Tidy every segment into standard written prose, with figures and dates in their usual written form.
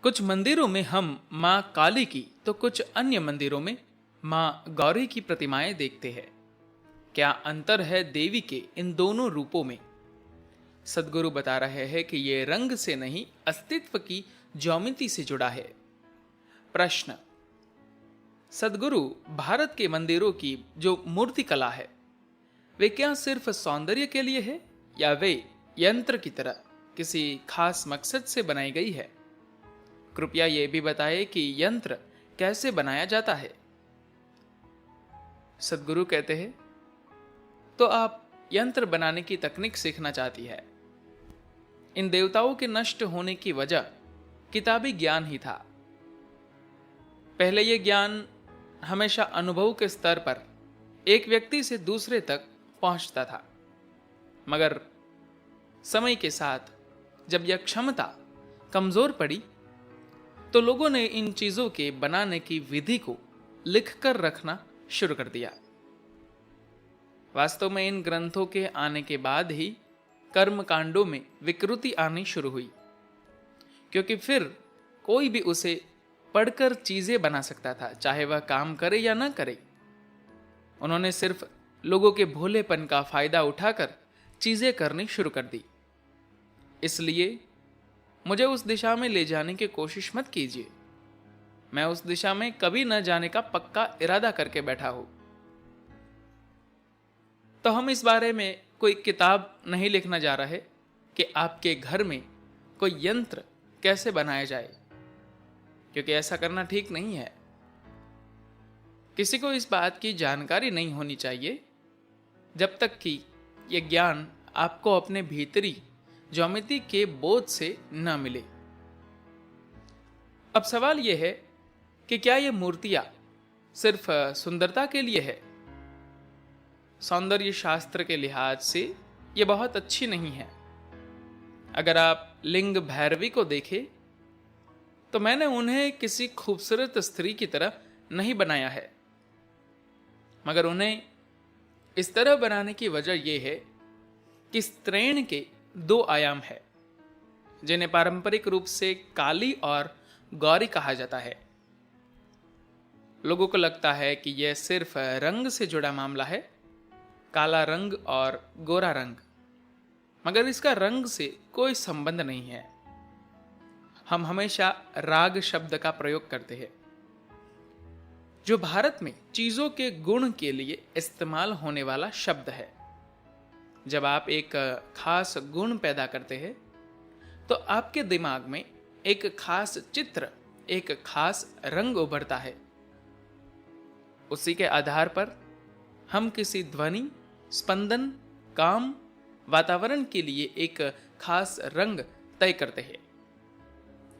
कुछ मंदिरों में हम माँ काली की तो कुछ अन्य मंदिरों में माँ गौरी की प्रतिमाएं देखते हैं। क्या अंतर है देवी के इन दोनों रूपों में? सदगुरु बता रहे हैं कि ये रंग से नहीं, अस्तित्व की ज्योमिति से जुड़ा है। प्रश्न: सदगुरु, भारत के मंदिरों की जो मूर्ति कला है वे क्या सिर्फ सौंदर्य के लिए है या वे यंत्र की तरह किसी खास मकसद से बनाई गई है? कृपया ये भी बताएं कि यंत्र कैसे बनाया जाता है। सदगुरु कहते हैं, तो आप यंत्र बनाने की तकनीक सीखना चाहती है। इन देवताओं के नष्ट होने की वजह किताबी ज्ञान ही था। पहले यह ज्ञान हमेशा अनुभव के स्तर पर एक व्यक्ति से दूसरे तक पहुंचता था, मगर समय के साथ जब यह क्षमता कमजोर पड़ी तो लोगों ने इन चीजों के बनाने की विधि को लिखकर रखना शुरू कर दिया। वास्तव में इन ग्रंथों के आने के बाद ही कर्म कांडों में विकृति आनी शुरू हुई, क्योंकि फिर कोई भी उसे पढ़कर चीजें बना सकता था, चाहे वह काम करे या ना करे। उन्होंने सिर्फ लोगों के भोलेपन का फायदा उठाकर चीजें करनी शुरू कर दी। इसलिए मुझे उस दिशा में ले जाने की कोशिश मत कीजिए। मैं उस दिशा में कभी न जाने का पक्का इरादा करके बैठा हूं। तो हम इस बारे में कोई किताब नहीं लिखना जा रहे कि आपके घर में कोई यंत्र कैसे बनाया जाए, क्योंकि ऐसा करना ठीक नहीं है। किसी को इस बात की जानकारी नहीं होनी चाहिए जब तक कि यह ज्ञान आपको अपने भीतरी ज्योमिति के बोध से न मिले। अब सवाल यह है कि क्या यह मूर्तियां सिर्फ सुंदरता के लिए है? सौंदर्य शास्त्र के लिहाज से यह बहुत अच्छी नहीं है। अगर आप लिंग भैरवी को देखें तो मैंने उन्हें किसी खूबसूरत स्त्री की तरह नहीं बनाया है, मगर उन्हें इस तरह बनाने की वजह यह है कि स्त्रैण के दो आयाम है, जिन्हें पारंपरिक रूप से काली और गौरी कहा जाता है। लोगों को लगता है कि यह सिर्फ रंग से जुड़ा मामला है, काला रंग और गोरा रंग, मगर इसका रंग से कोई संबंध नहीं है। हम हमेशा राग शब्द का प्रयोग करते हैं, जो भारत में चीजों के गुण के लिए इस्तेमाल होने वाला शब्द है। जब आप एक खास गुण पैदा करते हैं तो आपके दिमाग में एक खास चित्र, एक खास रंग उभरता है। उसी के आधार पर हम किसी ध्वनि, स्पंदन, काम, वातावरण के लिए एक खास रंग तय करते हैं,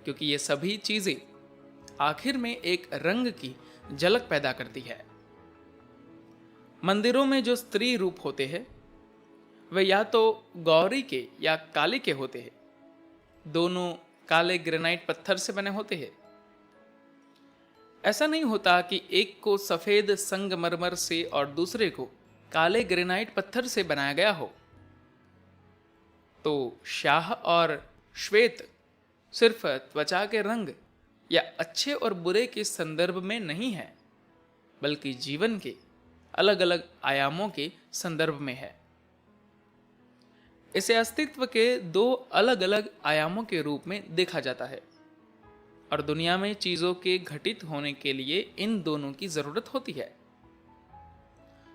क्योंकि ये सभी चीजें आखिर में एक रंग की झलक पैदा करती है। मंदिरों में जो स्त्री रूप होते हैं वे या तो गौरी के या काली के होते हैं। दोनों काले ग्रेनाइट पत्थर से बने होते हैं। ऐसा नहीं होता कि एक को सफेद संगमरमर से और दूसरे को काले ग्रेनाइट पत्थर से बनाया गया हो। तो शाह और श्वेत सिर्फ त्वचा के रंग या अच्छे और बुरे के संदर्भ में नहीं है, बल्कि जीवन के अलग अलग आयामों के संदर्भ में है। इसे अस्तित्व के दो अलग अलग आयामों के रूप में देखा जाता है, और दुनिया में चीजों के घटित होने के लिए इन दोनों की जरूरत होती है।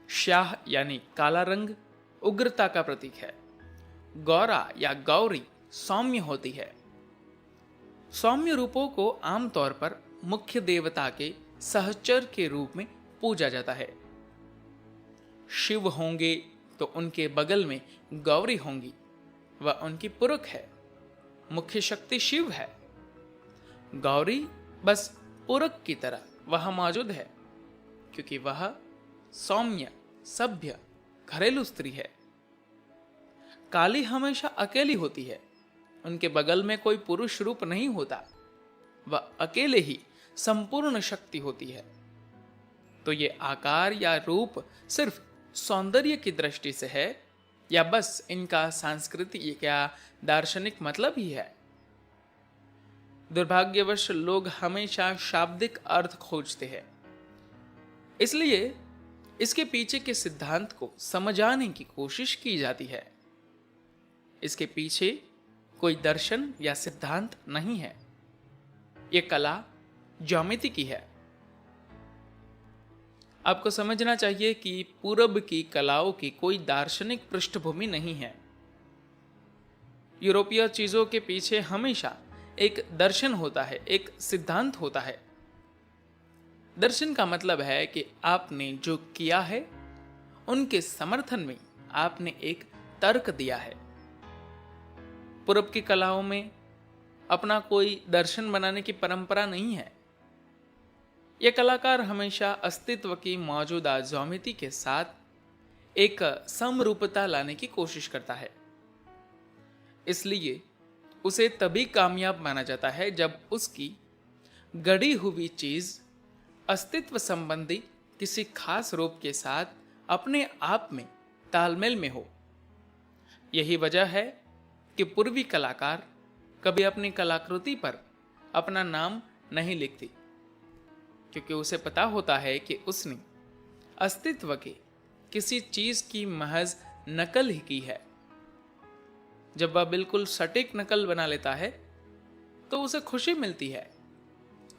शाह यानी काला रंग उग्रता का प्रतीक है। गौरा या गौरी सौम्य होती है। सौम्य रूपों को आमतौर पर मुख्य देवता के सहचर के रूप में पूजा जाता है। शिव होंगे तो उनके बगल में गौरी होंगी, वह उनकी पूरक है। मुख्य शक्ति शिव है, गौरी बस पूरक की तरह वह मौजूद है, क्योंकि वह सौम्य, सभ्य, घरेलू स्त्री है। काली हमेशा अकेली होती है, उनके बगल में कोई पुरुष रूप नहीं होता, वह अकेले ही संपूर्ण शक्ति होती है। तो ये आकार या रूप सिर्फ सौंदर्य की दृष्टि से है या बस इनका सांस्कृतिक या दार्शनिक मतलब ही है? दुर्भाग्यवश लोग हमेशा शाब्दिक अर्थ खोजते हैं, इसलिए इसके पीछे के सिद्धांत को समझाने की कोशिश की जाती है। इसके पीछे कोई दर्शन या सिद्धांत नहीं है। यह कला ज्योमेट्री की है। आपको समझना चाहिए कि पूरब की कलाओं की कोई दार्शनिक पृष्ठभूमि नहीं है। यूरोपीय चीजों के पीछे हमेशा एक दर्शन होता है, एक सिद्धांत होता है। दर्शन का मतलब है कि आपने जो किया है उनके समर्थन में आपने एक तर्क दिया है। पूरब की कलाओं में अपना कोई दर्शन बनाने की परंपरा नहीं है। यह कलाकार हमेशा अस्तित्व की मौजूदा ज्योमेट्री के साथ एक समरूपता लाने की कोशिश करता है। इसलिए उसे तभी कामयाब माना जाता है जब उसकी गढ़ी हुई चीज अस्तित्व संबंधी किसी खास रूप के साथ अपने आप में तालमेल में हो। यही वजह है कि पूर्वी कलाकार कभी अपनी कलाकृति पर अपना नाम नहीं लिखती, क्योंकि उसे पता होता है कि उसने अस्तित्व के किसी चीज की महज नकल ही की है। जब वह बिल्कुल सटीक नकल बना लेता है तो उसे खुशी मिलती है,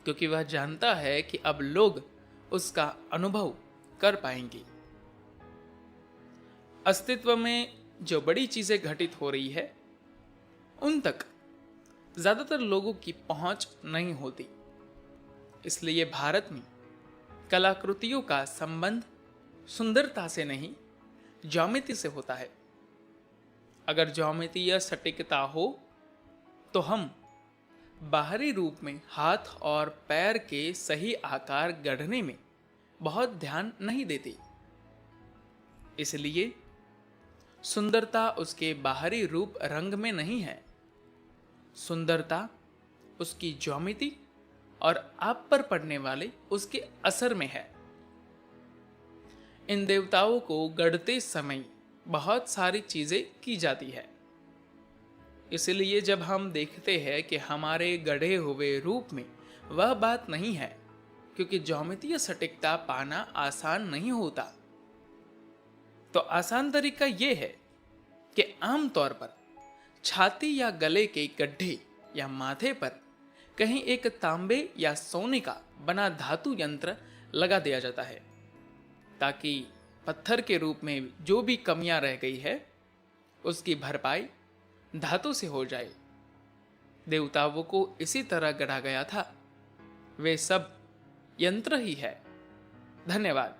क्योंकि वह जानता है कि अब लोग उसका अनुभव कर पाएंगे। अस्तित्व में जो बड़ी चीजें घटित हो रही है उन तक ज्यादातर लोगों की पहुंच नहीं होती। इसलिए भारत में कलाकृतियों का संबंध सुंदरता से नहीं, ज्योमेट्री से होता है। अगर ज्योमेट्रीय सटीकता हो तो हम बाहरी रूप में हाथ और पैर के सही आकार गढ़ने में बहुत ध्यान नहीं देते। इसलिए सुंदरता उसके बाहरी रूप रंग में नहीं है। सुंदरता उसकी ज्योमेट्री और आप पर पड़ने वाले उसके असर में है। इन देवताओं को गढ़ते समय बहुत सारी चीजें की जाती है। इसलिए जब हम देखते हैं कि हमारे गढ़े हुए रूप में वह बात नहीं है, क्योंकि ज्योमेट्रीय सटीकता पाना आसान नहीं होता, तो आसान तरीका यह है कि आमतौर पर छाती या गले के गड्ढे या माथे पर कहीं एक तांबे या सोने का बना धातु यंत्र लगा दिया जाता है, ताकि पत्थर के रूप में जो भी कमियां रह गई है उसकी भरपाई धातु से हो जाए। देवताओं को इसी तरह गढ़ा गया था। वे सब यंत्र ही है। धन्यवाद।